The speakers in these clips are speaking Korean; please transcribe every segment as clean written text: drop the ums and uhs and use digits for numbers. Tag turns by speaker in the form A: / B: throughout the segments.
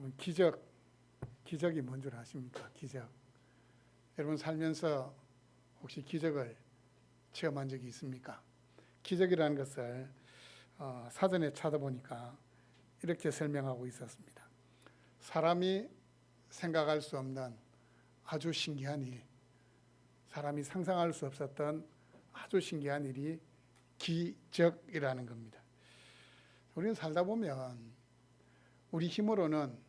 A: 여러분, 기적이 뭔 줄 아십니까? 기적. 여러분 살면서 혹시 기적을 체험한 적이 있습니까? 기적이라는 것을 사전에 찾아보니까 이렇게 설명하고 있었습니다. 사람이 생각할 수 없는 아주 신기한 일, 사람이 상상할 수 없었던 아주 신기한 일이 기적이라는 겁니다. 우리는 살다 보면 우리 힘으로는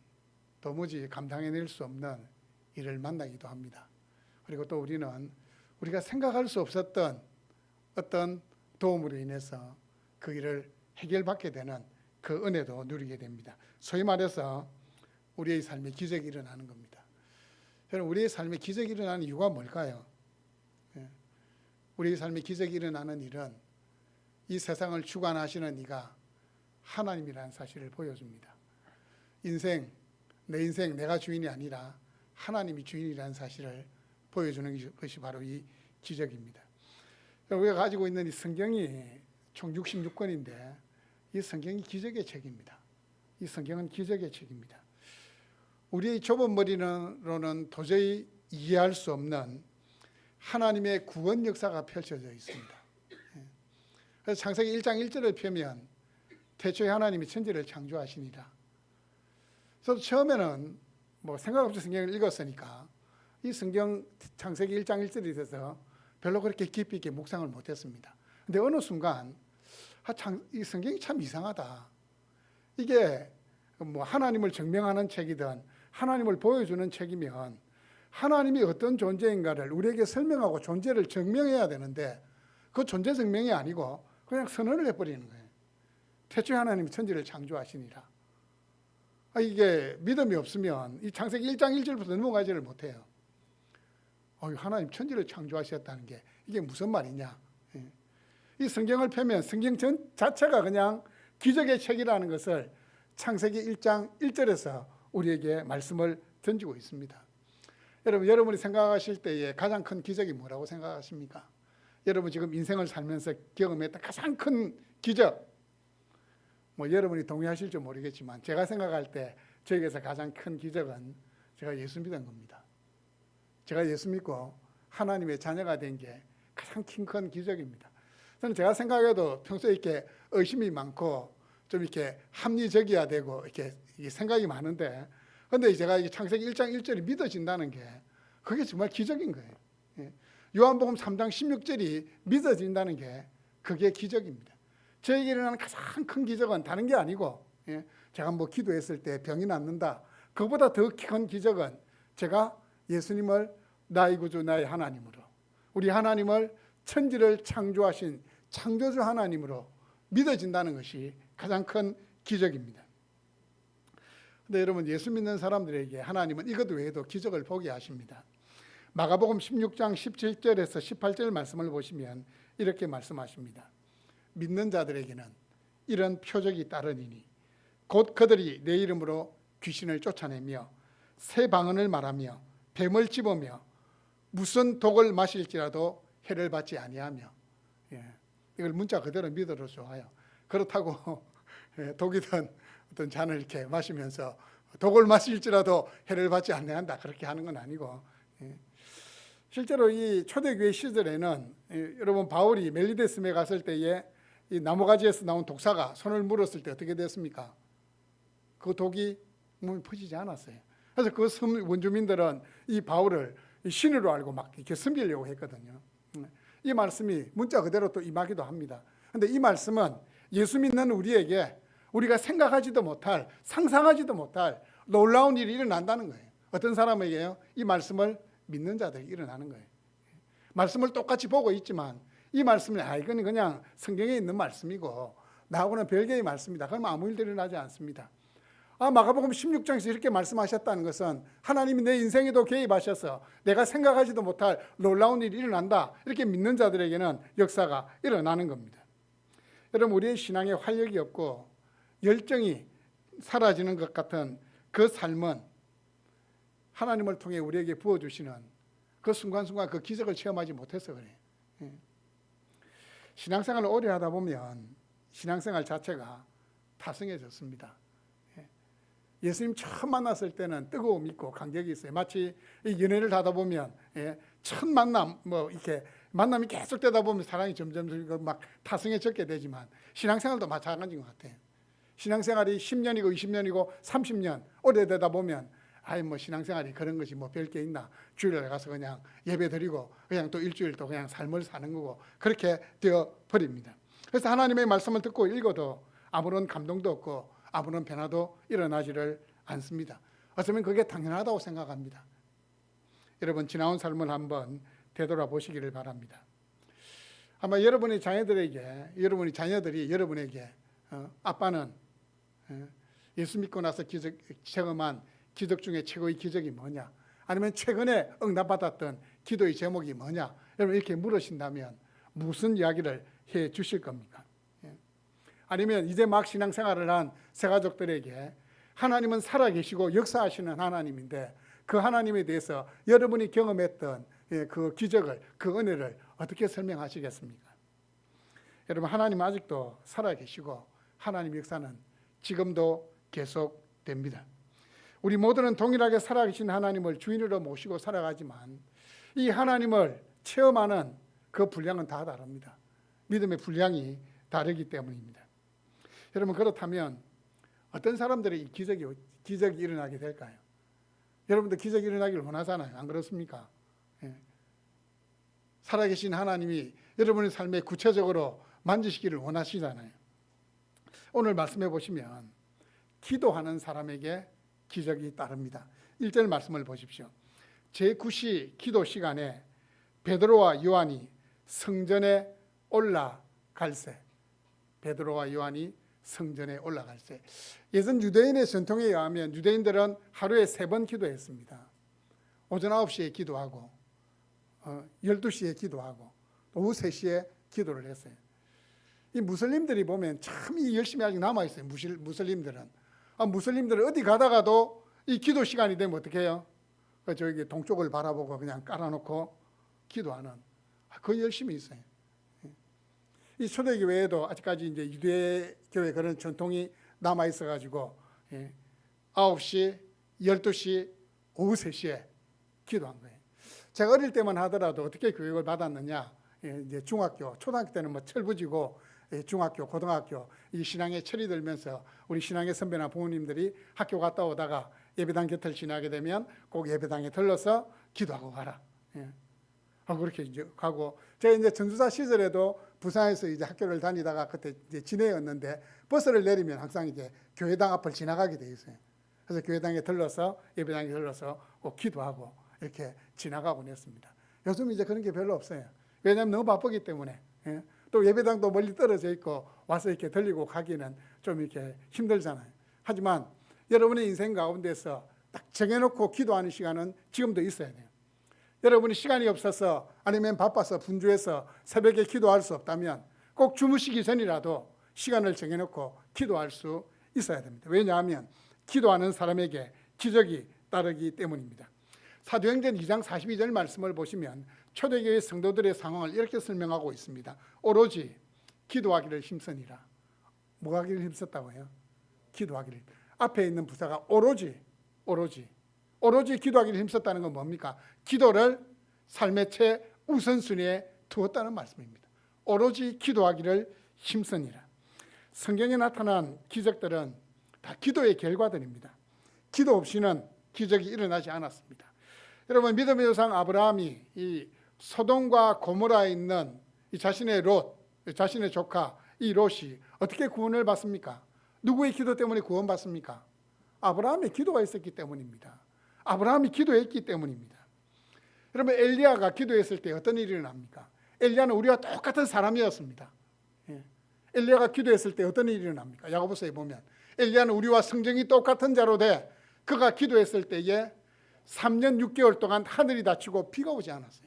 A: 도무지 감당해낼 수 없는 일을 만나기도 합니다. 그리고 또 우리는 우리가 생각할 수 없었던 어떤 도움으로 인해서 그 일을 해결받게 되는 그 은혜도 누리게 됩니다. 소위 말해서 우리의 삶에 기적이 일어나는 겁니다. 여러분, 우리의 삶에 기적이 일어나는 이유가 뭘까요? 우리의 삶에 기적이 일어나는 일은 이 세상을 주관하시는 이가 하나님이라는 사실을 보여줍니다. 내 인생 내가 주인이 아니라 하나님이 주인이라는 사실을 보여주는 것이 바로 이 기적입니다. 우리가 가지고 있는 이 성경이 총 66권인데 이 성경이 기적의 책입니다. 이 성경은 기적의 책입니다. 우리의 좁은 머리로는 도저히 이해할 수 없는 하나님의 구원 역사가 펼쳐져 있습니다. 그래서 창세기 1장 1절을 펴면 태초에 하나님이 천지를 창조하시니라. 저도 처음에는 생각 없이 성경을 읽었으니까 이 성경 창세기 1장 1절에 대해서 별로 그렇게 깊이 있게 묵상을 못했습니다. 근데 어느 순간 이 성경이 참 이상하다. 이게 하나님을 증명하는 책이든 하나님을 보여주는 책이면 하나님이 어떤 존재인가를 우리에게 설명하고 존재를 증명해야 되는데 그 존재 증명이 아니고 그냥 선언을 해버리는 거예요. 태초에 하나님이 천지를 창조하시니라. 이게 믿음이 없으면 이 창세기 1장 1절부터 넘어가지를 못해요. 하나님 천지를 창조하셨다는 게 이게 무슨 말이냐. 이 성경을 펴면 성경 자체가 그냥 기적의 책이라는 것을 창세기 1장 1절에서 우리에게 말씀을 던지고 있습니다. 여러분이 생각하실 때에 가장 큰 기적이 뭐라고 생각하십니까? 여러분 지금 인생을 살면서 경험했던 가장 큰 기적, 여러분이 동의하실지 모르겠지만 제가 생각할 때 저에게서 가장 큰 기적은 제가 예수 믿은 겁니다. 제가 예수 믿고 하나님의 자녀가 된 게 가장 큰 기적입니다. 저는 제가 생각해도 평소에 이렇게 의심이 많고 좀 이렇게 합리적이어야 되고 이렇게 생각이 많은데, 근데 제가 창세기 1장 1절이 믿어진다는 게 그게 정말 기적인 거예요. 요한복음 3장 16절이 믿어진다는 게 그게 기적입니다. 저에게 일어나는 가장 큰 기적은 다른 게 아니고 제가 기도했을 때 병이 낫는다. 그보다 더 큰 기적은 제가 예수님을 나의 구주 나의 하나님으로, 우리 하나님을 천지를 창조하신 창조주 하나님으로 믿어진다는 것이 가장 큰 기적입니다. 그런데 여러분, 예수 믿는 사람들에게 하나님은 이것 외에도 기적을 보게 하십니다. 마가복음 16장 17절에서 18절 말씀을 보시면 이렇게 말씀하십니다. 믿는 자들에게는 이런 표적이 따르니니 곧 그들이 내 이름으로 귀신을 쫓아내며 새 방언을 말하며 뱀을 집으며 무슨 독을 마실지라도 해를 받지 아니하며. 이걸 문자 그대로 믿어도 좋아요. 그렇다고 독이든 어떤 잔을 이렇게 마시면서 독을 마실지라도 해를 받지 아니한다 그렇게 하는 건 아니고, 실제로 이 초대교회 시절에는 여러분 바울이 멜리데스에 갔을 때에 이 나무가지에서 나온 독사가 손을 물었을 때 어떻게 됐습니까? 그 독이 몸에 퍼지지 않았어요. 그래서 그 섬 원주민들은 이 바울을 신으로 알고 막 이렇게 섬기려고 했거든요. 이 말씀이 문자 그대로 또 임하기도 합니다. 그런데 이 말씀은 예수 믿는 우리에게 우리가 생각하지도 못할, 상상하지도 못할 놀라운 일이 일어난다는 거예요. 어떤 사람에게요? 이 말씀을 믿는 자들이 일어나는 거예요. 말씀을 똑같이 보고 있지만 이 말씀은 이건 그냥 성경에 있는 말씀이고 나하고는 별개의 말씀이다. 그러면 아무 일도 일어나지 않습니다. 마가복음 16장에서 이렇게 말씀하셨다는 것은 하나님이 내 인생에도 개입하셔서 내가 생각하지도 못할 놀라운 일이 일어난다. 이렇게 믿는 자들에게는 역사가 일어나는 겁니다. 여러분, 우리의 신앙에 활력이 없고 열정이 사라지는 것 같은 그 삶은 하나님을 통해 우리에게 부어주시는 그 순간순간 그 기적을 체험하지 못해서 그래요. 신앙생활을 오래 하다 보면 신앙생활 자체가 타성해졌습니다. 예수님 처음 만났을 때는 뜨거움이 있고 간격이 있어요. 마치 이 연애를 하다 보면 첫 만남 뭐 이렇게 만남이 계속 되다 보면 사랑이 점점 막 타성해졌게 되지만 신앙생활도 마찬가지인 것 같아요. 신앙생활이 10년이고 20년이고 30년 오래되다 보면 아이 뭐 신앙생활이 그런 것이 뭐 별 게 있나, 주일에 가서 그냥 예배 드리고 그냥 또 일주일 또 그냥 삶을 사는 거고 그렇게 되어 버립니다. 그래서 하나님의 말씀을 듣고 읽어도 아무런 감동도 없고 아무런 변화도 일어나지를 않습니다. 어쩌면 그게 당연하다고 생각합니다. 여러분 지나온 삶을 한번 되돌아보시기를 바랍니다. 아마 여러분의 자녀들이 여러분에게 아빠는 예수 믿고 나서 경험한 기적 중에 최고의 기적이 뭐냐, 아니면 최근에 응답받았던 기도의 제목이 뭐냐, 여러분 이렇게 물으신다면 무슨 이야기를 해 주실 겁니까? 아니면 이제 막 신앙생활을 한 새가족들에게 하나님은 살아계시고 역사하시는 하나님인데 그 하나님에 대해서 여러분이 경험했던 그 기적을, 그 은혜를 어떻게 설명하시겠습니까? 여러분 하나님 아직도 살아계시고 하나님 역사는 지금도 계속됩니다. 우리 모두는 동일하게 살아계신 하나님을 주인으로 모시고 살아가지만 이 하나님을 체험하는 그 분량은 다 다릅니다. 믿음의 분량이 다르기 때문입니다. 여러분 그렇다면 어떤 사람들이 이 기적이 일어나게 될까요? 여러분도 기적이 일어나기를 원하잖아요. 안 그렇습니까? 살아계신 하나님이 여러분의 삶에 구체적으로 만지시기를 원하시잖아요. 오늘 말씀해 보시면 기도하는 사람에게 기적이 따릅니다. 1절 말씀을 보십시오. 제9시 기도 시간에 베드로와 요한이 성전에 올라갈새. 베드로와 요한이 성전에 올라갈새. 예전 유대인의 전통에 의하면 유대인들은 하루에 3번 기도했습니다. 오전 9시에 기도하고 12시에 기도하고 오후 3시에 기도를 했어요. 이 무슬림들이 보면 참 열심히 아직 남아있어요. 무슬림들은 어디 가다가도 이 기도 시간이 되면 어떻게 해요? 저기 동쪽을 바라보고 그냥 깔아놓고 기도하는, 그 열심히 있어요. 이 초대교회에도 아직까지 이제 유대교회 그런 전통이 남아 있어가지고 9시, 12시, 오후 3시에 기도한 거예요. 제가 어릴 때만 하더라도 어떻게 교육을 받았느냐? 이제 중학교, 초등학교 때는 뭐 철부지고 중학교, 고등학교 이 신앙에 철이 들면서 우리 신앙의 선배나 부모님들이 학교 갔다 오다가 예배당 곁을 지나게 되면 꼭 예배당에 들러서 기도하고 가라. 그렇게 이제 가고, 제가 이제 전도사 시절에도 부산에서 이제 학교를 다니다가 그때 이제 진해였는데 버스를 내리면 항상 이제 교회당 앞을 지나가게 돼 있어요. 그래서 교회당에 들러서 예배당에 들러서 꼭 기도하고 이렇게 지나가곤 했습니다. 요즘 이제 그런 게 별로 없어요. 왜냐하면 너무 바쁘기 때문에. 또 예배당도 멀리 떨어져 있고 와서 이렇게 들리고 가기는 좀 이렇게 힘들잖아요. 하지만 여러분의 인생 가운데서 딱 정해놓고 기도하는 시간은 지금도 있어야 돼요. 여러분이 시간이 없어서 아니면 바빠서 분주해서 새벽에 기도할 수 없다면 꼭 주무시기 전이라도 시간을 정해놓고 기도할 수 있어야 됩니다. 왜냐하면 기도하는 사람에게 기적이 따르기 때문입니다. 사도행전 2장 42절 말씀을 보시면 초대교회 성도들의 상황을 이렇게 설명하고 있습니다. 오로지 기도하기를 힘쓰니라. 뭐 하기를 힘썼다고 해요? 기도하기를. 앞에 있는 부사가 오로지 기도하기를 힘썼다는 건 뭡니까? 기도를 삶의 최우선순위에 두었다는 말씀입니다. 오로지 기도하기를 힘쓰니라. 성경에 나타난 기적들은 다 기도의 결과들입니다. 기도 없이는 기적이 일어나지 않았습니다. 여러분 믿음의 조상 아브라함이 이 소돔과 고모라에 있는 이 자신의 자신의 조카 이 롯이 어떻게 구원을 받습니까? 누구의 기도 때문에 구원받습니까? 아브라함의 기도가 있었기 때문입니다. 아브라함이 기도했기 때문입니다. 여러분 엘리야가 기도했을 때 어떤 일이 일어납니까? 엘리야는 우리와 똑같은 사람이었습니다. 엘리야가 기도했을 때 어떤 일이 일어납니까? 야고보서에 보면 엘리야는 우리와 성정이 똑같은 자로 돼 그가 기도했을 때에 3년 6개월 동안 하늘이 닫히고 비가 오지 않았어요.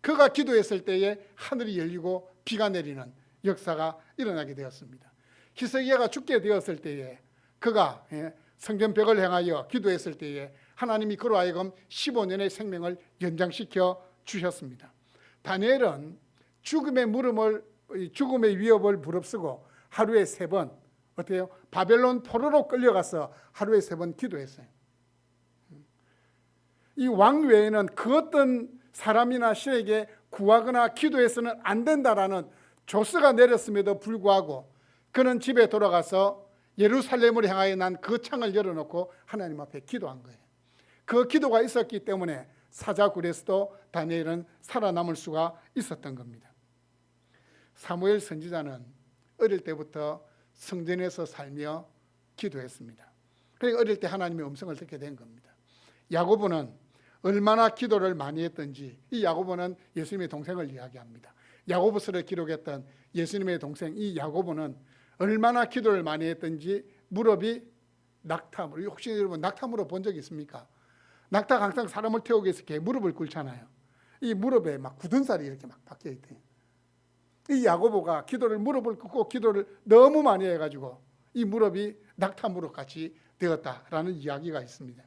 A: 그가 기도했을 때에 하늘이 열리고 비가 내리는 역사가 일어나게 되었습니다. 히스기야가 죽게 되었을 때에 그가 성전벽을 향하여 기도했을 때에 하나님이 그로 하여금 15년의 생명을 연장시켜 주셨습니다. 다니엘은 죽음의 위협을 무릅쓰고 하루에 3번 어떻게 해요? 바벨론 포로로 끌려가서 하루에 3번 기도했어요. 이 왕 외에는 그 어떤 사람이나 신에게 구하거나 기도해서는 안 된다라는 조서가 내렸음에도 불구하고 그는 집에 돌아가서 예루살렘을 향하여 난 그 창을 열어놓고 하나님 앞에 기도한 거예요. 그 기도가 있었기 때문에 사자굴에서도 다니엘은 살아남을 수가 있었던 겁니다. 사무엘 선지자는 어릴 때부터 성전에서 살며 기도했습니다. 그러니까 어릴 때 하나님의 음성을 듣게 된 겁니다. 야고보는 얼마나 기도를 많이 했던지, 이 야고보는 예수님의 동생을 이야기합니다. 야고보서를 기록했던 예수님의 동생 이 야고보는 얼마나 기도를 많이 했던지 무릎이 낙타무로, 혹시 여러분 낙타무로 본 적 있습니까? 낙타가 항상 사람을 태우기 위해서 이렇게 무릎을 꿇잖아요. 이 무릎에 막 굳은 살이 이렇게 막 박혀 있대요. 이 야고보가 무릎을 꿇고 기도를 너무 많이 해가지고 이 무릎이 낙타무릎 같이 되었다라는 이야기가 있습니다.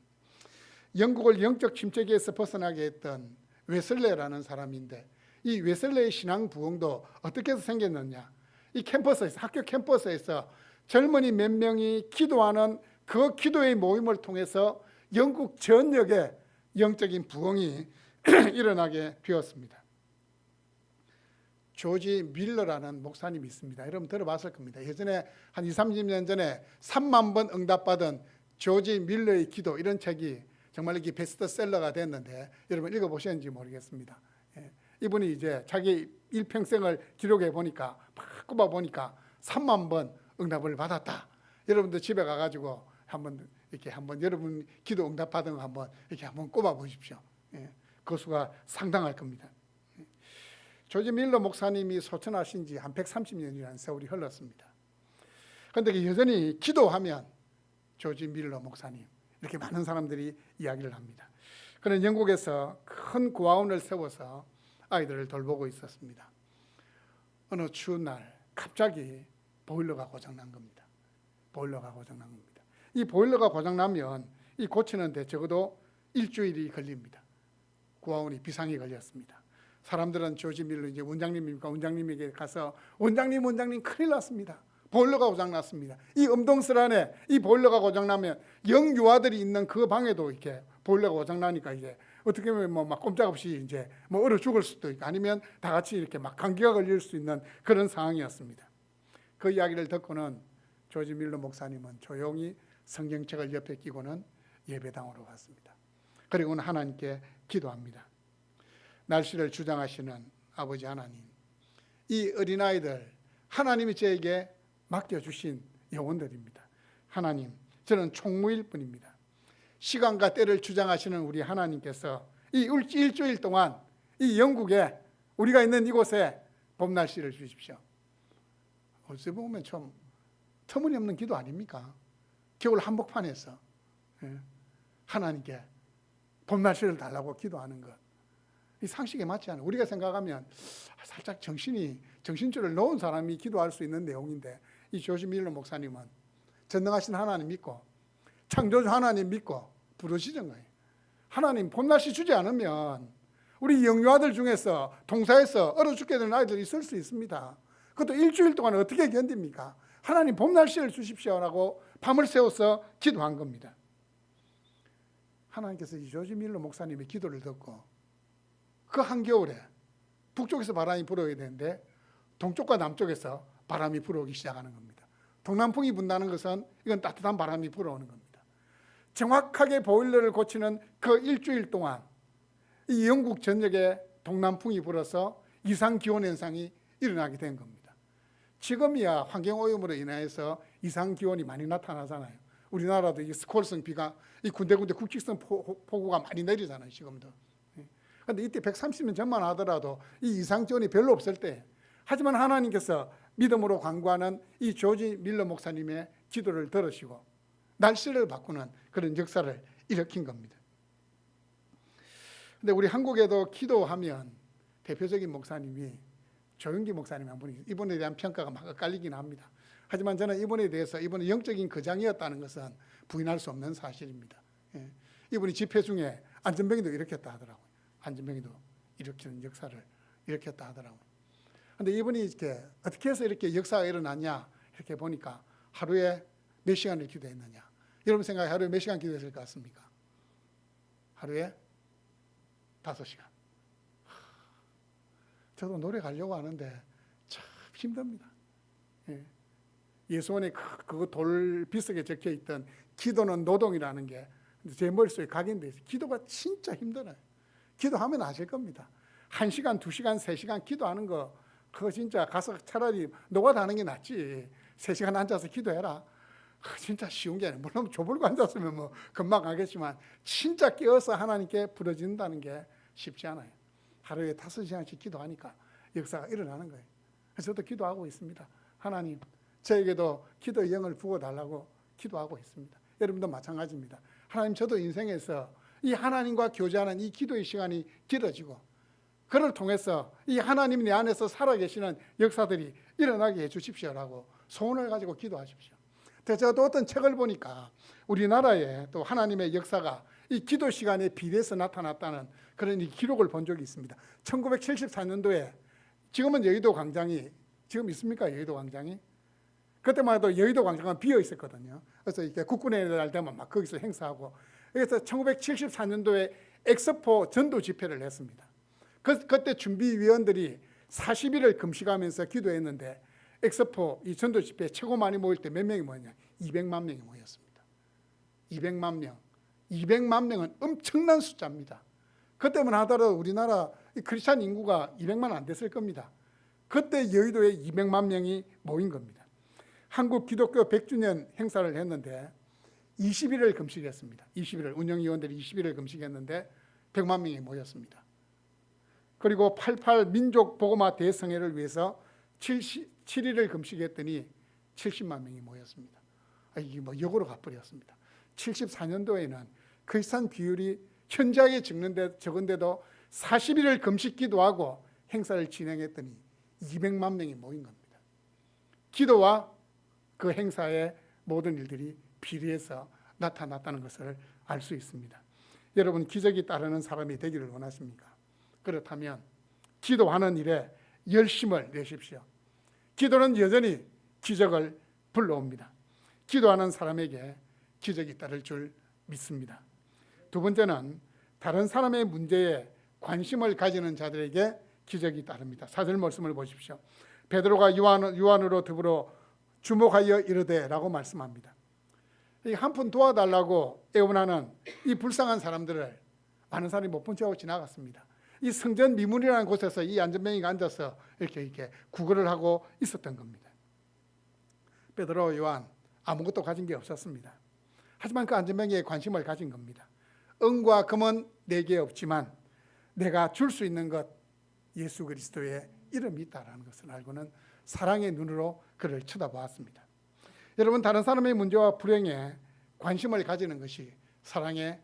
A: 영국을 영적 침체기에서 벗어나게 했던 웨슬레라는 사람인데, 이 웨슬레의 신앙 부흥도 어떻게 해서 생겼느냐, 이 캠퍼스에서, 학교 캠퍼스에서 젊은이 몇 명이 기도하는 그 기도의 모임을 통해서 영국 전역에 영적인 부흥이 일어나게 되었습니다. 조지 밀러라는 목사님이 있습니다. 여러분 들어봤을 겁니다. 예전에 한 20, 30년 전에 3만 번 응답받은 조지 밀러의 기도, 이런 책이 정말 이게 베스트셀러가 됐는데 여러분 읽어보셨는지 모르겠습니다. 이분이 이제 자기 일평생을 기록해 보니까, 막 꼽아 보니까 3만 번 응답을 받았다. 여러분들 집에 가가지고 한번 여러분 기도 응답 받은 거 한번 이렇게 한번 꼽아 보십시오. 그 수가 상당할 겁니다. 조지 밀러 목사님이 소천하신 지 한 130년이라는 세월이 흘렀습니다. 그런데 여전히 기도하면 조지 밀러 목사님, 이렇게 많은 사람들이 이야기를 합니다. 그는 영국에서 큰 고아원을 세워서 아이들을 돌보고 있었습니다. 어느 추운 날 갑자기 보일러가 고장난 겁니다. 이 보일러가 고장나면 이 고치는데 적어도 일주일이 걸립니다. 고아원이 비상이 걸렸습니다. 사람들은 조지 밀러, 이제 원장님입니까? 원장님에게 가서 원장님 큰일 났습니다. 보일러가 고장났습니다. 이 음동설 안에 이 보일러가 고장나면 영유아들이 있는 그 방에도 이렇게 보일러가 고장나니까 이제 어떻게 보면 막 꼼짝없이 이제 얼어 죽을 수도 있고, 아니면 다 같이 이렇게 막 감기가 걸릴 수 있는 그런 상황이었습니다. 그 이야기를 듣고는 조지 밀러 목사님은 조용히 성경책을 옆에 끼고는 예배당으로 갔습니다. 그리고는 하나님께 기도합니다. 날씨를 주장하시는 아버지 하나님, 이 어린아이들 하나님이 저에게 맡겨주신 영혼들입니다. 하나님, 저는 총무일 뿐입니다. 시간과 때를 주장하시는 우리 하나님께서 이 일주일 동안 이 영국에, 우리가 있는 이곳에 봄 날씨를 주십시오. 어찌 보면 좀 터무니없는 기도 아닙니까? 겨울 한복판에서 하나님께 봄 날씨를 달라고 기도하는 것, 이 상식에 맞지 않아요. 우리가 생각하면 살짝 정신줄을 놓은 사람이 기도할 수 있는 내용인데, 이 조지 밀러 목사님은 전능하신 하나님 믿고 창조주 하나님 믿고 부르시는 거예요. 하나님, 봄날씨 주지 않으면 우리 영유아들 중에서 동사에서 얼어 죽게 되는 아이들이 있을 수 있습니다. 그것도 일주일 동안 어떻게 견딥니까? 하나님, 봄날씨를 주십시오라고 밤을 새워서 기도한 겁니다. 하나님께서 이 조지 밀러 목사님의 기도를 듣고 그 한겨울에 북쪽에서 바람이 불어야 되는데 동쪽과 남쪽에서 바람이 불어오기 시작하는 겁니다. 동남풍이 분다는 것은 이건 따뜻한 바람이 불어오는 겁니다. 정확하게 보일러를 고치는 그 일주일 동안 이 영국 전역에 동남풍이 불어서 이상기온 현상이 일어나게 된 겁니다. 지금이야 환경오염으로 인해서 이상기온이 많이 나타나잖아요. 우리나라도 이 스콜성 비가 이 군데군데 국직성 폭우가 많이 내리잖아요, 지금도. 그런데 이때 130년 전만 하더라도 이 이상기온이 별로 없을 때, 하지만 하나님께서 믿음으로 간구하는 이 조지 밀러 목사님의 기도를 들으시고 날씨를 바꾸는 그런 역사를 일으킨 겁니다. 근데 우리 한국에도 기도하면 대표적인 목사님이 조영기 목사님 한 분이, 이분에 대한 평가가 막 엇갈리긴 합니다. 하지만 저는 이분에 대해서 이분은 영적인 거장이었다는 것은 부인할 수 없는 사실입니다. 이분이 집회 중에 안전병이도 일으켰다 하더라고요. 안전병이도 일으키는 역사를 일으켰다 하더라고요. 그런데 이분이 이렇게 어떻게 해서 이렇게 역사가 일어났냐 이렇게 보니까 하루에 몇 시간을 기도했느냐? 여러분 생각에 하루에 몇 시간 기도했을 것 같습니까? 하루에 5시간. 저도 노래 가려고 하는데 참 힘듭니다. 예수원에 그거 돌 비석에 적혀 있던 기도는 노동이라는 게 제 머릿속에 각인돼 있어요. 기도가 진짜 힘들어요. 기도하면 아실 겁니다. 1시간, 2시간, 3시간 기도하는 거 그거 진짜 가서 차라리 노가다 하는 게 낫지. 3시간 앉아서 기도해라. 진짜 쉬운 게 아니에요. 물론 조불고 앉았으면 뭐 금방 가겠지만 진짜 깨어서 하나님께 부르짖는다는 게 쉽지 않아요. 하루에 5시간씩 기도하니까 역사가 일어나는 거예요. 그래서 저도 기도하고 있습니다. 하나님, 저에게도 기도의 영을 부어달라고 기도하고 있습니다. 여러분도 마찬가지입니다. 하나님, 저도 인생에서 이 하나님과 교제하는 이 기도의 시간이 길어지고 그를 통해서 이 하나님 내 안에서 살아계시는 역사들이 일어나게 해주십시오라고 소원을 가지고 기도하십시오. 제가 또 어떤 책을 보니까 우리나라에 또 하나님의 역사가 이 기도 시간에 비례해서 나타났다는 그런 기록을 본 적이 있습니다. 1974년도에 지금은 여의도 광장이 지금 있습니까? 여의도 광장이? 그때만 해도 여의도 광장은 비어 있었거든요. 그래서 이렇게 국군의 날 되면 막 거기서 행사하고, 그래서 1974년도에 엑스포 전도 집회를 했습니다. 그때 준비위원들이 40일을 금식하면서 기도했는데 엑스포 이 전도 집회 최고 많이 모일 때 몇 명이 모였냐? 200만 명이 모였습니다. 200만 명. 200만 명은 엄청난 숫자입니다. 그때만 하더라도 우리나라 크리스찬 인구가 200만 안 됐을 겁니다. 그때 여의도에 200만 명이 모인 겁니다. 한국 기독교 100주년 행사를 했는데 20일을 금식했습니다. 20일을 운영위원들이 20일을 금식했는데 100만 명이 모였습니다. 그리고 88 민족 복음화 대성회를 위해서 7일을 금식했더니 70만 명이 모였습니다. 이게 뭐 역으로 가버렸습니다. 74년도에는 크리스찬 비율이 현저하게 적은데도 40일을 금식 기도하고 행사를 진행했더니 200만 명이 모인 겁니다. 기도와 그 행사의 모든 일들이 비례해서 나타났다는 것을 알 수 있습니다. 여러분, 기적이 따르는 사람이 되기를 원하십니까? 그렇다면 기도하는 일에 열심을 내십시오. 기도는 여전히 기적을 불러옵니다. 기도하는 사람에게 기적이 따를 줄 믿습니다. 두 번째는 다른 사람의 문제에 관심을 가지는 자들에게 기적이 따릅니다. 4절 말씀을 보십시오. 베드로가 요한으로 더불어 주목하여 이르되 라고 말씀합니다. 한 푼 도와달라고 애원하는 이 불쌍한 사람들을 많은 사람이 못 본 채하고 지나갔습니다. 이 성전 미문이라는 곳에서 이 안전뱅이가 앉아서 이렇게 구걸을 하고 있었던 겁니다. 베드로, 요한 아무것도 가진 게 없었습니다. 하지만 그 안전뱅이에 관심을 가진 겁니다. 은과 금은 내게 없지만 내가 줄 수 있는 것 예수 그리스도의 이름이 있다라는 것을 알고는 사랑의 눈으로 그를 쳐다보았습니다. 여러분, 다른 사람의 문제와 불행에 관심을 가지는 것이 사랑의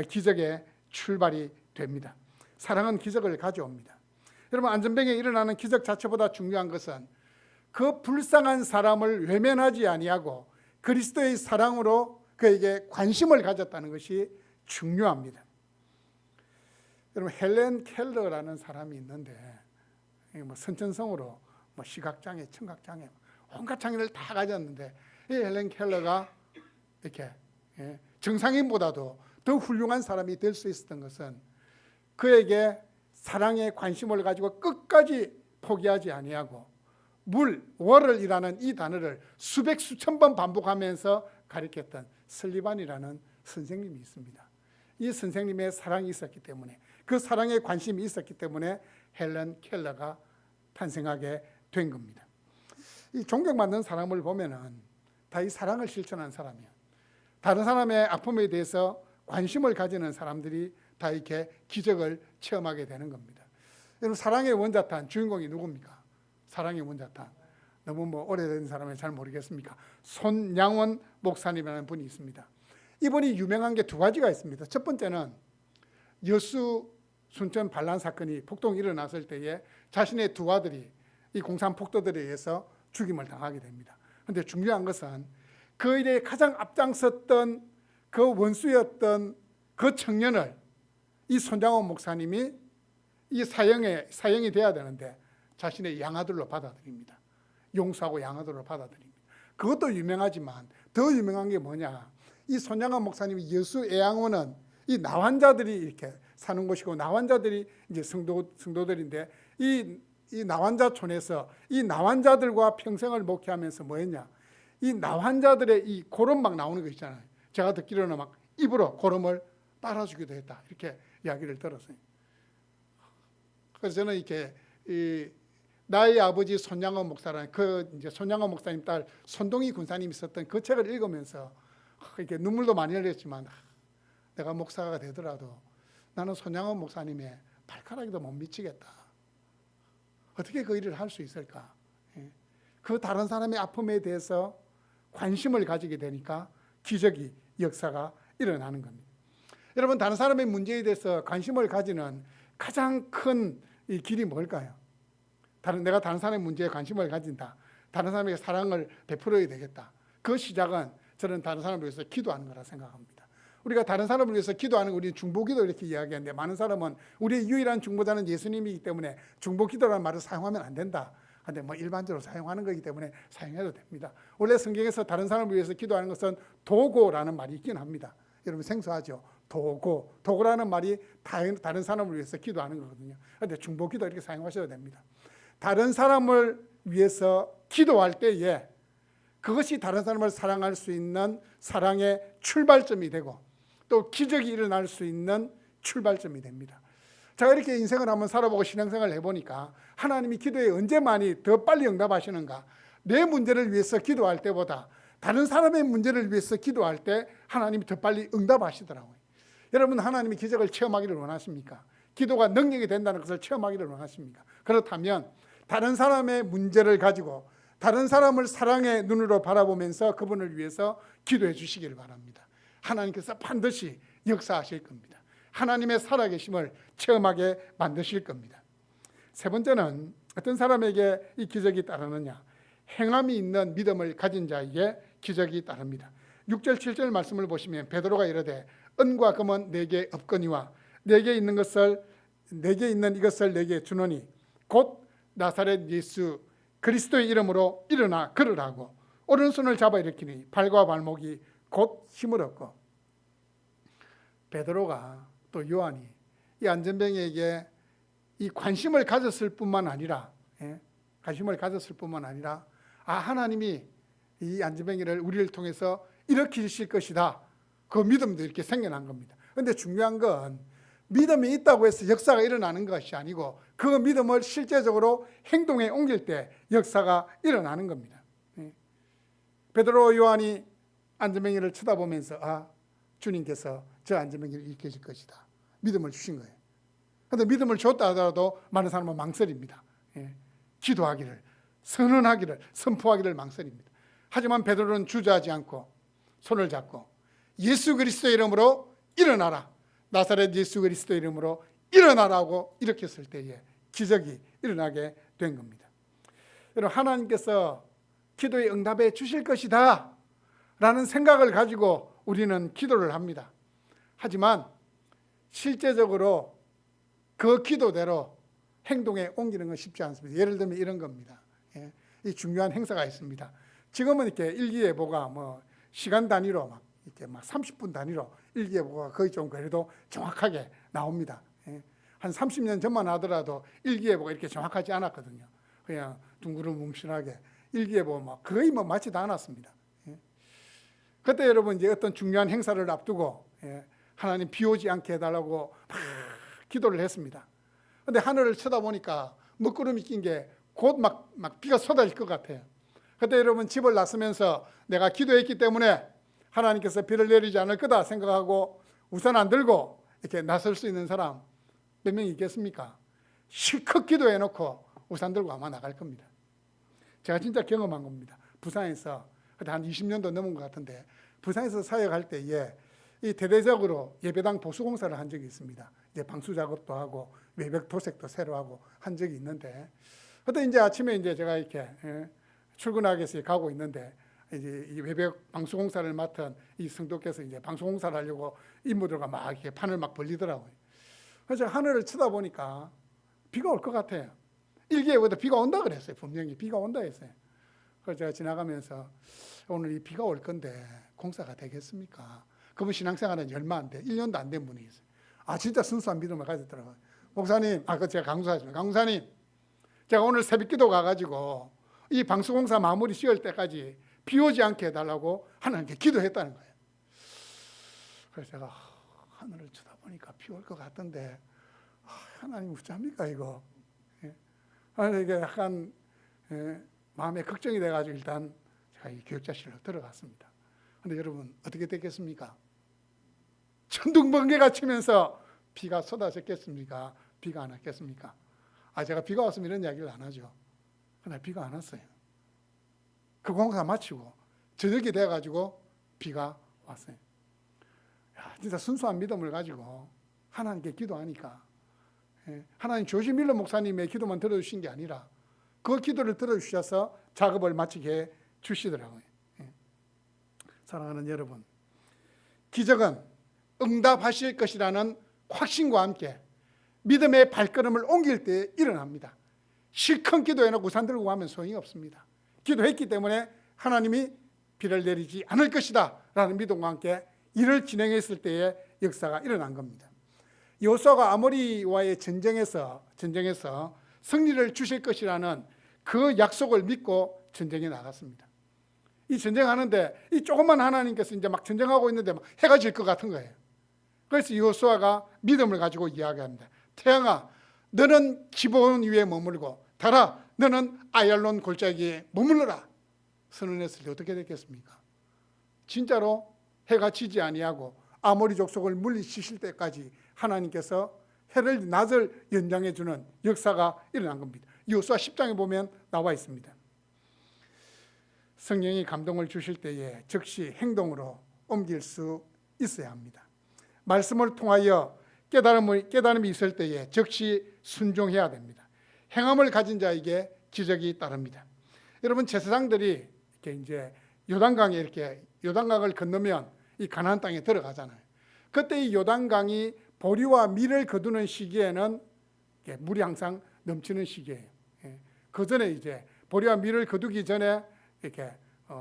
A: 기적의 출발이 됩니다. 사랑은 기적을 가져옵니다. 여러분, 안전뱅이에 일어나는 기적 자체보다 중요한 것은 그 불쌍한 사람을 외면하지 아니하고 그리스도의 사랑으로 그에게 관심을 가졌다는 것이 중요합니다. 여러분, 헬렌 켈러라는 사람이 있는데 선천성으로 시각장애, 청각장애, 온갖 장애를 다 가졌는데 이 헬렌 켈러가 이렇게 정상인보다도 더 훌륭한 사람이 될 수 있었던 것은 그에게 사랑에 관심을 가지고 끝까지 포기하지 아니하고 월을이라는 이 단어를 수백 수천 번 반복하면서 가르쳤던 설리반이라는 선생님이 있습니다. 이 선생님의 사랑이 있었기 때문에, 그 사랑에 관심이 있었기 때문에 헬렌 켈러가 탄생하게 된 겁니다. 이 존경받는 사람을 보면은 다 이 사랑을 실천한 사람이에요. 다른 사람의 아픔에 대해서 관심을 가지는 사람들이 다 이렇게 기적을 체험하게 되는 겁니다. 여러분, 사랑의 원자탄 주인공이 누굽니까? 사랑의 원자탄. 너무 오래된 사람은 잘 모르겠습니까? 손양원 목사님이라는 분이 있습니다. 이분이 유명한 게 두 가지가 있습니다. 첫 번째는 여수 순천 반란 사건이 폭동이 일어났을 때에 자신의 두 아들이 이 공산 폭도들에 의해서 죽임을 당하게 됩니다. 그런데 중요한 것은 그 일에 가장 앞장섰던 그 원수였던 그 청년을 이 손장원 목사님이 이 사형이 돼야 되는데 자신의 양아들로 받아들입니다. 용서하고 양아들로 받아들입니다. 그것도 유명하지만 더 유명한 게 뭐냐? 이 손양원 목사님이 여수 애양원은 이 나환자들이 이렇게 사는 곳이고 나환자들이 이제 성도들인데 이 나환자촌에서 이 나환자들과 평생을 목회하면서 뭐했냐? 이 나환자들의 이 고름 막 나오는 거 있잖아요. 제가 듣기로는 막 입으로 고름을 빨아주기도 했다. 이렇게 이야기를 들었어요. 그래서 저는 이렇게 나의 아버지 손양원 목사라는 그 이제 손양원 목사님 딸 손동희 군사님이 썼던 그 책을 읽으면서 이렇게 눈물도 많이 흘렸지만 내가 목사가 되더라도 나는 손양원 목사님의 발가락에도 못 미치겠다. 어떻게 그 일을 할 수 있을까? 그 다른 사람의 아픔에 대해서 관심을 가지게 되니까 기적이 역사가 일어나는 겁니다. 여러분, 다른 사람의 문제에 대해서 관심을 가지는 가장 큰 이 길이 뭘까요? 내가 다른 사람의 문제에 관심을 가진다. 다른 사람에게 사랑을 베풀어야 되겠다. 그 시작은 저는 다른 사람을 위해서 기도하는 거라 생각합니다. 우리가 다른 사람을 위해서 기도하는 거 우리는 중보기도 이렇게 이야기하는데 많은 사람은 우리의 유일한 중보자는 예수님이기 때문에 중보기도라는 말을 사용하면 안 된다. 근데 뭐 일반적으로 사용하는 거기 때문에 사용해도 됩니다. 원래 성경에서 다른 사람을 위해서 기도하는 것은 도고라는 말이 있긴 합니다. 여러분 생소하죠? 도고라는 말이 다른 사람을 위해서 기도하는 거거든요. 그런데 중보기도 이렇게 사용하셔도 됩니다. 다른 사람을 위해서 기도할 때에 그것이 다른 사람을 사랑할 수 있는 사랑의 출발점이 되고 또 기적이 일어날 수 있는 출발점이 됩니다. 제가 이렇게 인생을 한번 살아보고 신앙생활을 해보니까 하나님이 기도에 언제 많이 더 빨리 응답하시는가? 내 문제를 위해서 기도할 때보다 다른 사람의 문제를 위해서 기도할 때 하나님이 더 빨리 응답하시더라고요. 여러분, 하나님이 기적을 체험하기를 원하십니까? 기도가 능력이 된다는 것을 체험하기를 원하십니까? 그렇다면 다른 사람의 문제를 가지고 다른 사람을 사랑의 눈으로 바라보면서 그분을 위해서 기도해 주시기를 바랍니다. 하나님께서 반드시 역사하실 겁니다. 하나님의 살아계심을 체험하게 만드실 겁니다. 세 번째는 어떤 사람에게 이 기적이 따르느냐? 행함이 있는 믿음을 가진 자에게 기적이 따릅니다. 6절 7절 말씀을 보시면 베드로가 이르되 은과 금은 내게 없거니와 내게 있는 이것을 내게 주노니 곧 나사렛 예수 그리스도의 이름으로 일어나 걸으라고 오른손을 잡아 일으키니 발과 발목이 곧 힘을 얻고. 베드로가 또 요한이 이 안전병에게 이 관심을 가졌을 뿐만 아니라 하나님이 이 안전병이를 우리를 통해서 일으키실 것이다. 그 믿음도 이렇게 생겨난 겁니다. 그런데 중요한 건 믿음이 있다고 해서 역사가 일어나는 것이 아니고 그 믿음을 실제적으로 행동에 옮길 때 역사가 일어나는 겁니다. 베드로 요한이 안전병이를 쳐다보면서 주님께서 저 안전병이를 일으키실 것이다. 믿음을 주신 거예요. 그런데 믿음을 줬다 하더라도 많은 사람은 망설입니다. 기도하기를, 선언하기를, 선포하기를 망설입니다. 하지만 베드로는 주저하지 않고 손을 잡고 예수 그리스도의 이름으로 일어나라. 나사렛 예수 그리스도의 이름으로 일어나라고 일으켰을 때에 기적이 일어나게 된 겁니다. 여러분, 하나님께서 기도에 응답해 주실 것이다 라는 생각을 가지고 우리는 기도를 합니다. 하지만 실제적으로 그 기도대로 행동에 옮기는 건 쉽지 않습니다. 예를 들면 이런 겁니다. 이 중요한 행사가 있습니다. 지금은 이렇게 일기예보가 시간 단위로 이렇게 30분 단위로 일기예보가 거의 좀 그래도 정확하게 나옵니다. 한 30년 전만 하더라도 일기예보가 이렇게 정확하지 않았거든요. 그냥 둥그름뭉실하게 일기예보 거의 맞지도 않았습니다. 그때 여러분 이제 어떤 중요한 행사를 앞두고 하나님 비 오지 않게 해달라고 막 기도를 했습니다. 그런데 하늘을 쳐다보니까 먹구름이 낀 게 곧 막 비가 쏟아질 것 같아요. 그때 여러분 집을 나서면서 내가 기도했기 때문에 하나님께서 비를 내리지 않을 거다 생각하고 우산 안 들고 이렇게 나설 수 있는 사람 몇 명 있겠습니까? 실컷 기도해놓고 우산 들고 아마 나갈 겁니다. 제가 진짜 경험한 겁니다. 부산에서 그때 한 20년도 넘은 것 같은데 부산에서 사역할 때에 이 대대적으로 예배당 보수공사를 한 적이 있습니다. 이제 방수 작업도 하고 외벽 도색도 새로 하고 한 적이 있는데 그때 이제 아침에 이제 제가 이렇게 출근하기 위해서 가고 있는데 이제 이 외벽 방수공사를 맡은 이 성도께서 이제 방수공사를 하려고 인부들과 막 이렇게 판을 막 벌리더라고요. 그래서 제가 하늘을 쳐다보니까 비가 올 것 같아요. 일기예보도 비가 온다 그랬어요. 분명히 비가 온다 했어요. 그래서 제가 지나가면서 오늘 이 비가 올 건데 공사가 되겠습니까? 그분 신앙생활은 얼마 안 돼. 1년도 안 된 분이 있어요. 진짜 순수한 믿음을 가졌더라고요. 목사님, 그 제가 강수하십니다. 강사님, 제가 오늘 새벽기도 가가지고 이 방수공사 마무리 지을 때까지 비 오지 않게 해달라고 하나님께 기도했다는 거예요. 그래서 제가 하늘을 쳐다보니까 비 올 것 같던데 하나님 어쩝니까 이거? 이게 약간 마음에 걱정이 돼가지고 일단 제가 이 교육자실로 들어갔습니다. 그런데 여러분 어떻게 됐겠습니까? 천둥번개가 치면서 비가 쏟아졌겠습니까? 비가 안 왔겠습니까? 제가 비가 왔으면 이런 이야기를 안 하죠. 그날 비가 안 왔어요. 그 공사 마치고 저녁이 돼가지고 비가 왔어요. 진짜 순수한 믿음을 가지고 하나님께 기도하니까 하나님 조지 밀러 목사님의 기도만 들어주신 게 아니라 그 기도를 들어주셔서 작업을 마치게 주시더라고요. 사랑하는 여러분, 기적은 응답하실 것이라는 확신과 함께 믿음의 발걸음을 옮길 때 일어납니다. 실컷 기도해놓고 우산 들고 가면 소용이 없습니다. 기도했기 때문에 하나님이 비를 내리지 않을 것이다 라는 믿음과 함께 일을 진행했을 때의 역사가 일어난 겁니다. 여호수아가 아모리와의 전쟁에서 승리를 주실 것이라는 그 약속을 믿고 전쟁에 나갔습니다. 이 전쟁하는데 이 조그만 하나님께서 이제 막 전쟁하고 있는데 막 해가 질 것 같은 거예요. 그래서 여호수아가 믿음을 가지고 이야기합니다. 태양아, 너는 기브온 위에 머물고 달아, 너는 아얄론 골짜기에 머물러라. 선언했을 때 어떻게 됐겠습니까? 진짜로 해가 지지 아니하고 아모리 족속을 물리치실 때까지 하나님께서 해를 낮을 연장해 주는 역사가 일어난 겁니다. 여호수아 10장에 보면 나와 있습니다. 성령이 감동을 주실 때에 즉시 행동으로 옮길 수 있어야 합니다. 말씀을 통하여 깨달음이 있을 때에 즉시 순종해야 됩니다. 행함을 가진 자에게 기적이 따릅니다. 여러분, 제사장들이 이렇게 이제 요단강에 이렇게 요단강을 건너면 이 가나안 땅에 들어가잖아요. 그때 이 요단강이 보리와 밀을 거두는 시기에는 물이 항상 넘치는 시기예요. 그 전에 이제 보리와 밀을 거두기 전에 이렇게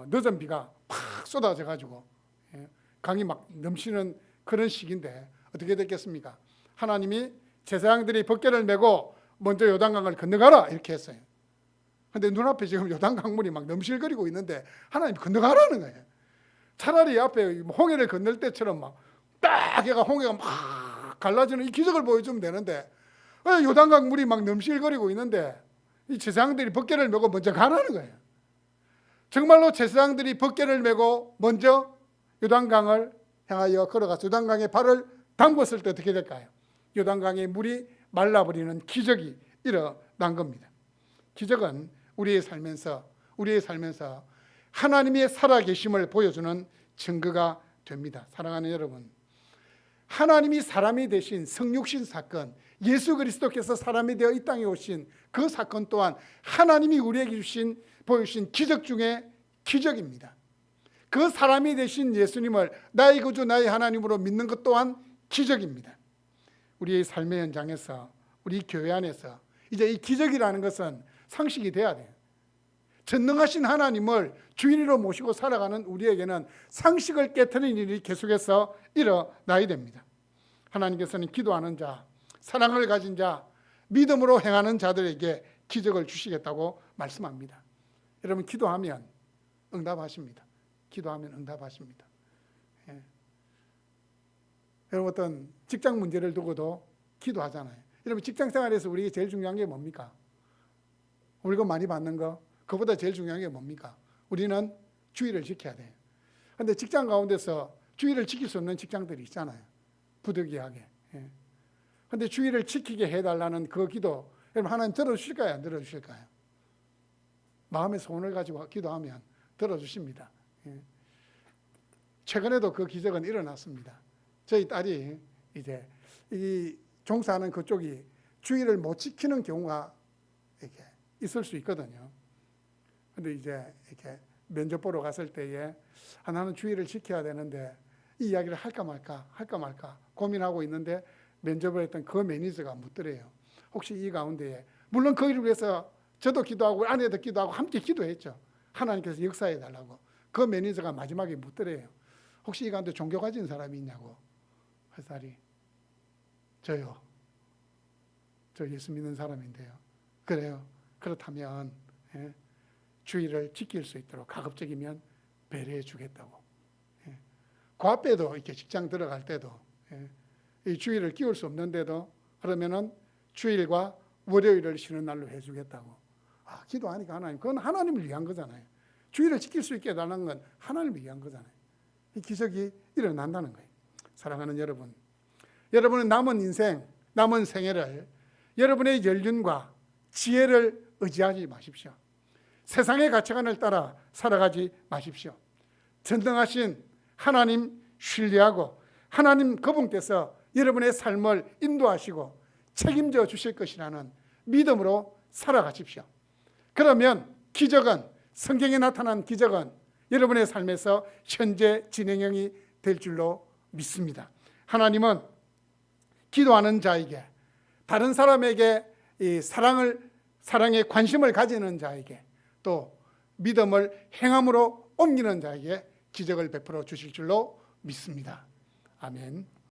A: 늦은 비가 팍 쏟아져 가지고 강이 막 넘치는 그런 시기인데 어떻게 됐겠습니까? 하나님이 제사장들이 벗개를 메고 먼저 요단강을 건너가라 이렇게 했어요. 근데 눈앞에 지금 요단강물이 막 넘실거리고 있는데 하나님이 건너가라는 거예요. 차라리 앞에 홍해를 건널 때처럼 막 딱 얘가 홍해가 막 갈라지는 이 기적을 보여주면 되는데 요단강 물이 막 넘실거리고 있는데 이 제사장들이 벗개를 메고 먼저 가라는 거예요. 정말로 제사장들이 벗개를 메고 먼저 요단강을 향하여 걸어가서 요단강에 발을 담궜을 때 어떻게 될까요? 요단강의 물이 말라버리는 기적이 일어난 겁니다. 기적은 우리의 삶에서 하나님의 살아계심을 보여주는 증거가 됩니다. 사랑하는 여러분, 하나님이 사람이 되신 성육신 사건, 예수 그리스도께서 사람이 되어 이 땅에 오신 그 사건 또한 하나님이 우리에게 보여주신 기적 중에 기적입니다. 그 사람이 되신 예수님을 나의 구주 나의 하나님으로 믿는 것 또한 기적입니다. 우리의 삶의 현장에서, 우리 교회 안에서 이제 이 기적이라는 것은 상식이 돼야 돼요. 전능하신 하나님을 주인으로 모시고 살아가는 우리에게는 상식을 깨트리는 일이 계속해서 일어나야 됩니다. 하나님께서는 기도하는 자, 사랑을 가진 자, 믿음으로 행하는 자들에게 기적을 주시겠다고 말씀합니다. 여러분, 기도하면 응답하십니다. 기도하면 응답하십니다. 여러분, 어떤 직장 문제를 두고도 기도하잖아요. 여러분, 직장 생활에서 우리에게 제일 중요한 게 뭡니까? 월급 많이 받는 거, 그보다 제일 중요한 게 뭡니까? 우리는 주의를 지켜야 돼요. 그런데 직장 가운데서 주의를 지킬 수 없는 직장들이 있잖아요. 부득이하게. 그런데 주의를 지키게 해달라는 그 기도, 여러분, 하나님 들어주실까요? 안 들어주실까요? 마음의 소원을 가지고 기도하면 들어주십니다. 최근에도 그 기적은 일어났습니다. 저희 딸이 이제 이 종사하는 그쪽이 주의를 못 지키는 경우가 이렇게 있을 수 있거든요. 근데 이제 이렇게 면접 보러 갔을 때에 나는 주의를 지켜야 되는데 이 이야기를 할까 말까 고민하고 있는데 면접을 했던 그 매니저가 묻더래요. 혹시 이 가운데에, 물론 그 일을 위해서 저도 기도하고 아내도 기도하고 함께 기도했죠. 하나님께서 역사해 달라고. 그 매니저가 마지막에 묻더래요. 혹시 이 가운데 종교 가진 사람이 있냐고. 회사리 저요. 저 예수 믿는 사람인데요. 그래요. 그렇다면 주의를 지킬 수 있도록 가급적이면 배려해 주겠다고. 그 앞에도 이렇게 직장 들어갈 때도 이 주일을 끼울 수 없는데도 그러면은 주일과 월요일을 쉬는 날로 해주겠다고. 기도하니까 하나님, 그건 하나님을 위한 거잖아요. 주일을 지킬 수 있게 해달라는 건 하나님을 위한 거잖아요. 이 기적이 일어난다는 거예요. 사랑하는 여러분, 여러분은 남은 인생, 남은 생애를 여러분의 연륜과 지혜를 의지하지 마십시오. 세상의 가치관을 따라 살아가지 마십시오. 전능하신 하나님 신뢰하고 하나님 그분께서 여러분의 삶을 인도하시고 책임져 주실 것이라는 믿음으로 살아가십시오. 그러면 기적은, 성경에 나타난 기적은 여러분의 삶에서 현재 진행형이 될 줄로 믿습니다. 하나님은 기도하는 자에게, 다른 사람에게 이 사랑에 관심을 가지는 자에게, 또 믿음을 행함으로 옮기는 자에게 기적을 베풀어 주실 줄로 믿습니다. 아멘.